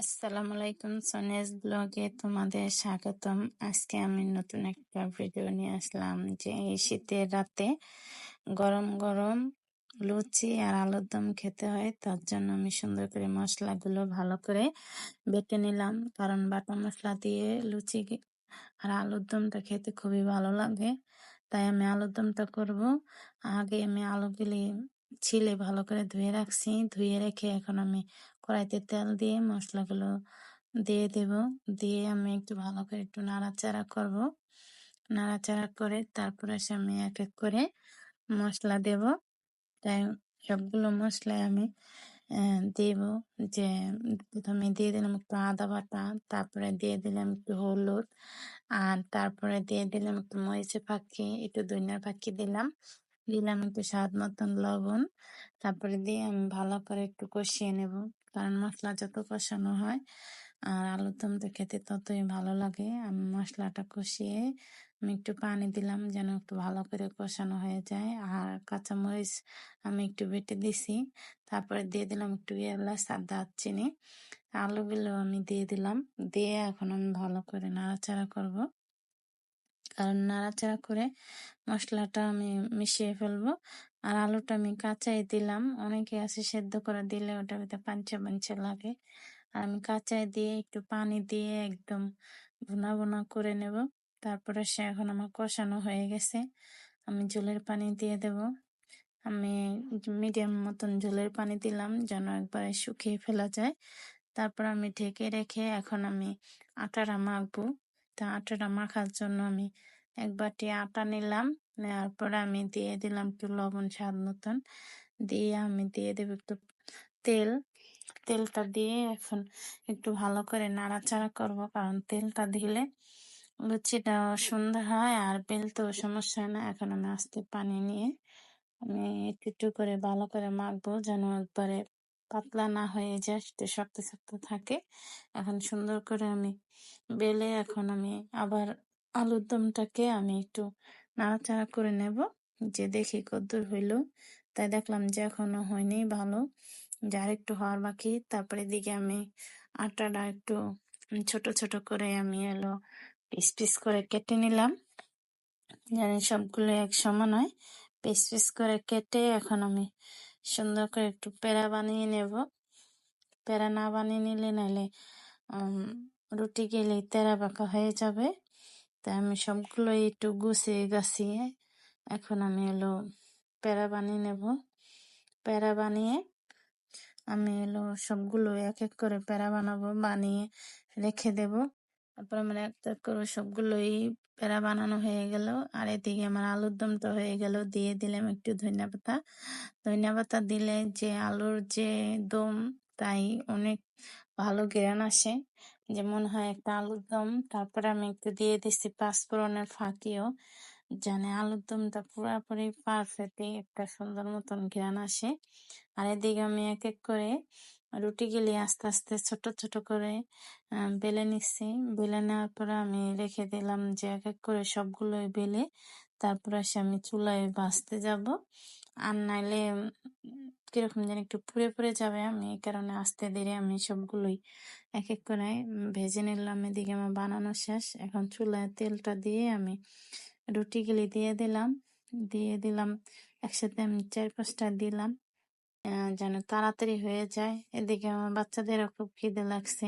আসসালামু আলাইকুম, সোনিয়াস ব্লগে তোমাদের স্বাগতম। আজকে আমি নতুন একটা ভিডিও নিয়ে আসলাম যে এই শীতের রাতে গরম গরম লুচি আর আলুর দম খেতে হয়। তার জন্য আমি সুন্দর করে মশলাগুলো ভালো করে বেটে নিলাম, কারণ বাটা মশলা দিয়ে লুচি আর আলুর দমটা খেতে খুবই ভালো লাগে। তাই আমি আলুর দমটা করব। আগে আমি আলুগুলি ছিলে ভালো করে ধুয়ে রাখছি। ধুয়ে রেখে এখন আমি কড়াইতে তেল দিয়ে মশলাগুলো দিয়ে দেব। দিয়ে আমি একটু ভালো করে একটু নাড়াচাড়া করব। নাড়াচাড়া করে তারপরে আমি এক এক করে মশলা দেব। তাই সবগুলো মশলায় আমি দেব। যে প্রথমে দিয়ে দিলাম একটু আদা বাটা, তারপরে দিয়ে দিলাম একটু হলুদ, আর তারপরে দিয়ে দিলাম একটু মরিচের ফাঁকি, একটু ধনিয়ার ফাঁকি দিলাম। দিলাম একটু স্বাদ মতন লবণ। তারপরে দিয়ে আমি ভালো করে একটু কষিয়ে নেব, কারণ মশলা যত কষানো হয় আর আলুর দমটা খেতে ততই ভালো লাগে। আমি মশলাটা কষিয়ে আমি একটু পানি দিলাম যেন একটু ভালো করে কষানো হয়ে যায়। আর কাঁচামরিচ আমি একটু বেটে দিছি। তারপরে দিয়ে দিলাম একটু এলাচ আর দারচিনি। আলুগুলো আমি দিয়ে দিলাম। দিয়ে এখন আমি ভালো করে নাড়াচাড়া করব, কারণ নাড়াচাড়া করে মশলাটা আমি মিশিয়ে ফেলবো। আর আলুটা আমি কাঁচাই দিলাম। অনেকে আছে সেদ্ধ করে দিলে ওটার ভিতরে পাঞ্চা পাঞ্চা লাগে, আর আমি কাঁচাই দিয়ে একটু পানি দিয়ে একদম ভুনা ভুনা করে নেব। তারপরে এখন আমার কষানো হয়ে গেছে। আমি ঝোলের পানি দিয়ে দেব। আমি মিডিয়াম মতন ঝোলের পানি দিলাম যেন একবারে শুকিয়ে ফেলা যায়। তারপর আমি ঢেকে রেখে এখন আমি আটাটা মাখবো। তা আটাটা মাখার জন্য আমি এক বাটি আটা নিলাম। নেওয়ার পরে আমি দিয়ে দিলাম একটু লবণ স্বাদ মতন। দিয়ে আমি দিয়ে দেবো একটু তেল। তেলটা দিয়ে এখন একটু ভালো করে নাড়াচাড়া করব, কারণ তেলটা দিলে লুচিটা সুন্দর হয় আর বেলতেও সমস্যা হয় না। এখন আমি আস্তে পানি নিয়ে আমি একটু একটু করে ভালো করে মাখবো যেন একবারে পাতলা না হয়ে যায়, সেটা শক্ত শক্ত থাকে। এখন সুন্দর করে আমি বেলে এখন আমি আবার আলুর দমটাকে আমি একটু নাড়াচাড়া করে নেব, যে দেখি কদ্দূর হইলো। তাই দেখলাম যে এখনো হয়নি ভালো, যার একটু হওয়ার বাকি। তারপরে দিকে আমি আটাটা একটু ছোট ছোট করে আমি পিস পিস করে কেটে নিলাম, জানি সবগুলো এক সমান হয়। পিস পিস করে কেটে এখন আমি সুন্দর করে একটু পেড়া বানিয়ে নেব। পেড়া না বানিয়ে নিলে নাইলে রুটি গেলে তেরা বাঁকা হয়ে যাবে। তাই আমি সবগুলো একটু গুছিয়ে গাছিয়ে এখন আমি পেড়া বানিয়ে নেব। পেড়া বানিয়ে আমি সবগুলো এক এক করে পেড়া বানাবো, বানিয়ে রেখে দেব। তারপর আমার এক এক করে সবগুলোই পেড়া বানানো হয়ে গেল। আর এদিকে আমার আলুর দমটা হয়ে গেল। দিয়ে দিলাম একটু ধনিয়া পাতা। ধনিয়া পাতা দিলে যে আলুর যে দম, তাই অনেক ভালো ঘ্রাণ আসে, যে মনে হয় একটা আলুর দম। তারপরে আমি একটু দিয়ে দিচ্ছি পাঁচফোড়নের ফাঁকিও, যেন আলুর দমটা পুরোপুরি পারফেক্টলি একটা সুন্দর মতন ঘ্রাণ আসে। আর এদিকে আমি এক এক করে রুটিগুলি আস্তে আস্তে ছোট ছোট করে বেলে নিচ্ছি। বেলে নেওয়ার পরে আমি রেখে দিলাম যে এক এক করে সবগুলোই বেলে তারপরে আমি চুলায় ভাজতে যাব। আর নাইলে কিরকম যেন একটু পুড়ে পুড়ে যাবে। আমি এই কারণে আস্তে ধীরে আমি সবগুলোই এক এক করে ভেজে নিলাম। এদিকে আমার বানানো শেষ। এখন চুলায় তেলটা দিয়ে আমি রুটিগুলি দিয়ে দিলাম। দিয়ে দিলাম একসাথে আমি 4-5টা দিলাম, যেন তাড়াতাড়ি হয়ে যায়। এদিকে আমার বাচ্চাদেরও খুব খিদে লাগছে,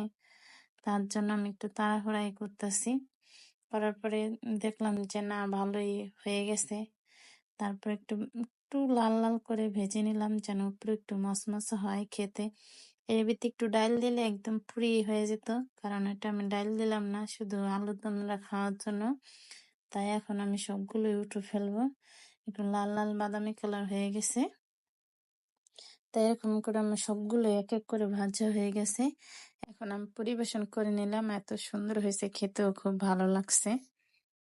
তার জন্য আমি একটু তাড়াহুড়াই করতেছি। করার পরে দেখলাম যে না, ভালোই হয়ে গেছে। তারপর একটু একটু লাল লাল করে ভেজে নিলাম যেন উপরে একটু মচমচে হয় খেতে। এর ভিতরে একটু ডাল দিলে একদম পুরি হয়ে যেত, কারণ এটা আমি ডাল দিলাম না, শুধু আলুর দমটা খাওয়ার জন্য। তাই এখন আমি সবগুলোই উঠে ফেলবো। একটু লাল লাল বাদামি কালার হয়ে গেছে। তাই এরকম করে আমার সবগুলো এক এক করে ভাজা হয়ে গেছে। এখন আমি পরিবেশন করে নিলাম। এত সুন্দর হয়েছে, খেতেও খুব ভালো লাগছে।